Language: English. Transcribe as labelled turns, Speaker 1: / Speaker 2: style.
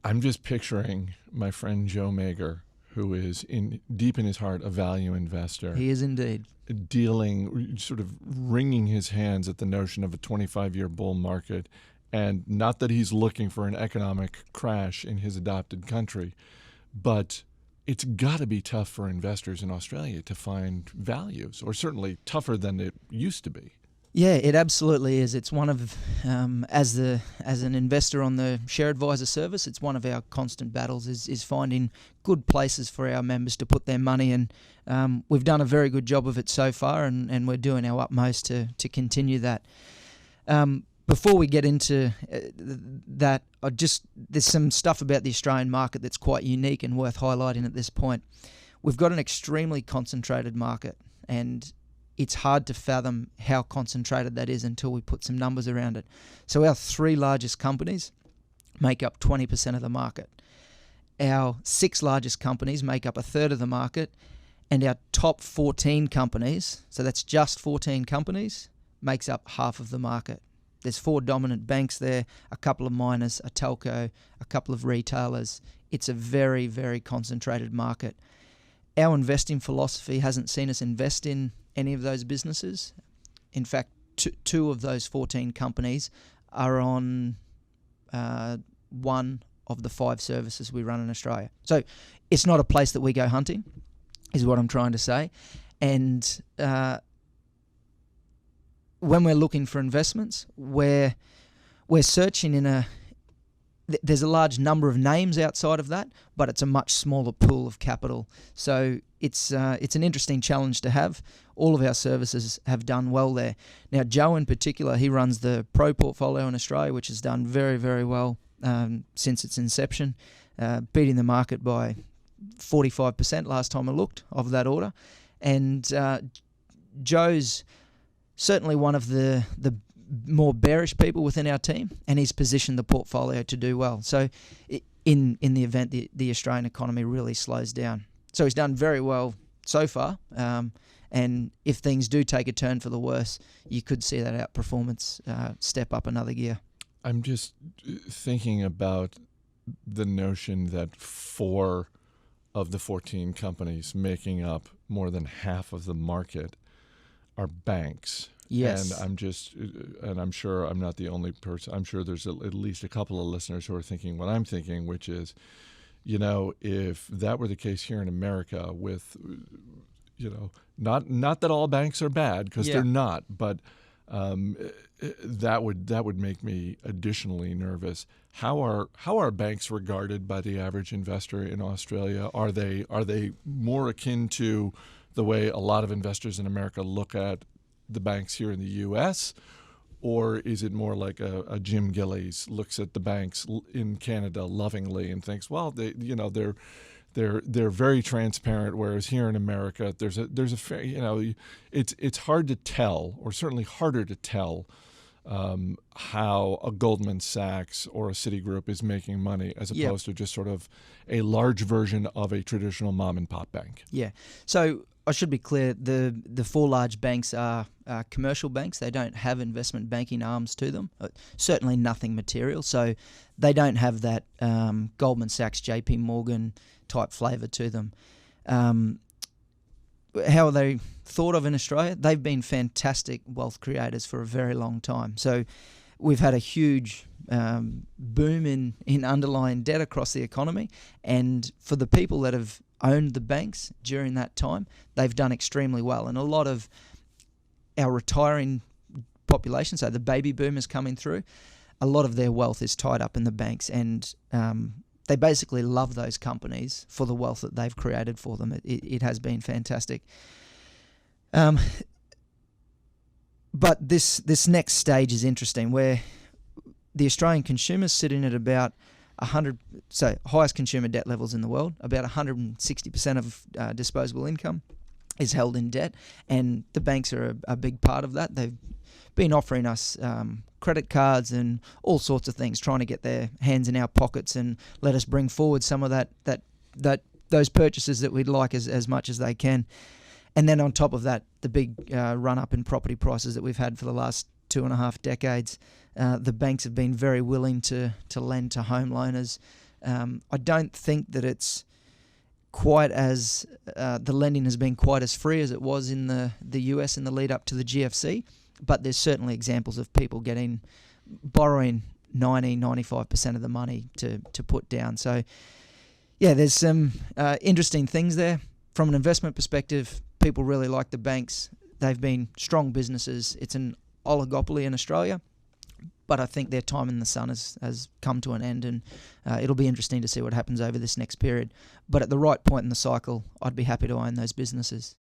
Speaker 1: I'm just picturing my friend Joe Mager, who is deep in his heart a value investor.
Speaker 2: He is indeed.
Speaker 1: Sort of wringing his hands at the notion of a 25-year bull market. And not that he's looking for an economic crash in his adopted country, but it's got to be tough for investors in Australia to find values, or certainly tougher than it used to be.
Speaker 2: Yeah, it absolutely is. It's one of, as an investor on the Share Advisor service, it's one of our constant battles is finding good places for our members to put their money, and we've done a very good job of it so far, and we're doing our utmost to continue that. Before we get into that, there's some stuff about the Australian market that's quite unique and worth highlighting at this point. We've got an extremely concentrated market, and it's hard to fathom how concentrated that is until we put some numbers around it. So our 3 largest companies make up 20% of the market. Our 6 largest companies make up a third of the market, and our top 14 companies, so that's just 14 companies, makes up half of the market. There's 4 dominant banks there, a couple of miners, a telco, a couple of retailers. It's a very, very concentrated market. Our investing philosophy hasn't seen us invest in any of those businesses. In fact, 2 of those 14 companies are on one of the 5 services we run in Australia. So it's not a place that we go hunting, is what I'm trying to say. And when we're looking for investments, we're searching there's a large number of names outside of that, but it's a much smaller pool of capital. So it's an interesting challenge to have. All of our services have done well there. Now, Joe in particular, he runs the Pro portfolio in Australia, which has done very, very well since its inception, beating the market by 45% last time I looked of that order. And Joe's certainly one of the more bearish people within our team, and he's positioned the portfolio to do well. So in the event the Australian economy really slows down. So he's done very well so far, and if things do take a turn for the worse, you could see that outperformance step up another gear.
Speaker 1: I'm just thinking about the notion that 4 of the 14 companies making up more than half of the market are banks.
Speaker 2: Yes.
Speaker 1: And I'm sure I'm not the only person. I'm sure there's at least a couple of listeners who are thinking what I'm thinking, which is, if that were the case here in America with, not that all banks are bad, because they're not, but that would make me additionally nervous. How are banks regarded by the average investor in Australia? Are they more akin to the way a lot of investors in America look at the banks here in the U.S., or is it more like a Jim Gillies looks at the banks in Canada lovingly and thinks, well, they're very transparent, whereas here in America there's a fair, it's hard to tell, or certainly harder to tell, how a Goldman Sachs or a Citigroup is making money as opposed to just sort of a large version of a traditional mom and pop bank.
Speaker 2: Yeah. So I should be clear, the 4 large banks are commercial banks. They don't have investment banking arms to them, certainly nothing material. So they don't have that Goldman Sachs, JP Morgan type flavour to them. How are they thought of in Australia? They've been fantastic wealth creators for a very long time. So we've had a huge boom in underlying debt across the economy, and for the people that have owned the banks during that time, they've done extremely well. And a lot of our retiring population, so the baby boomers coming through, a lot of their wealth is tied up in the banks, and they basically love those companies for the wealth that they've created for them. It has been fantastic. But this next stage is interesting, where the Australian consumer's sitting at about 100, so highest consumer debt levels in the world, about 160% of disposable income is held in debt, and the banks are a big part of that. They've been offering us credit cards and all sorts of things, trying to get their hands in our pockets and let us bring forward some of those purchases that we'd like as much as they can. And then on top of that, the big run up in property prices that we've had for the last 2.5 decades. The banks have been very willing to lend to homeowners I don't think that it's quite as the lending has been quite as free as it was in the US in the lead up to the GFC, but there's certainly examples of people borrowing 95% of the money to put down. So yeah, there's some interesting things there. From an investment perspective, people really like the banks. They've been strong businesses. It's an oligopoly in Australia, but I think their time in the sun has come to an end, and it'll be interesting to see what happens over this next period. But at the right point in the cycle, I'd be happy to own those businesses.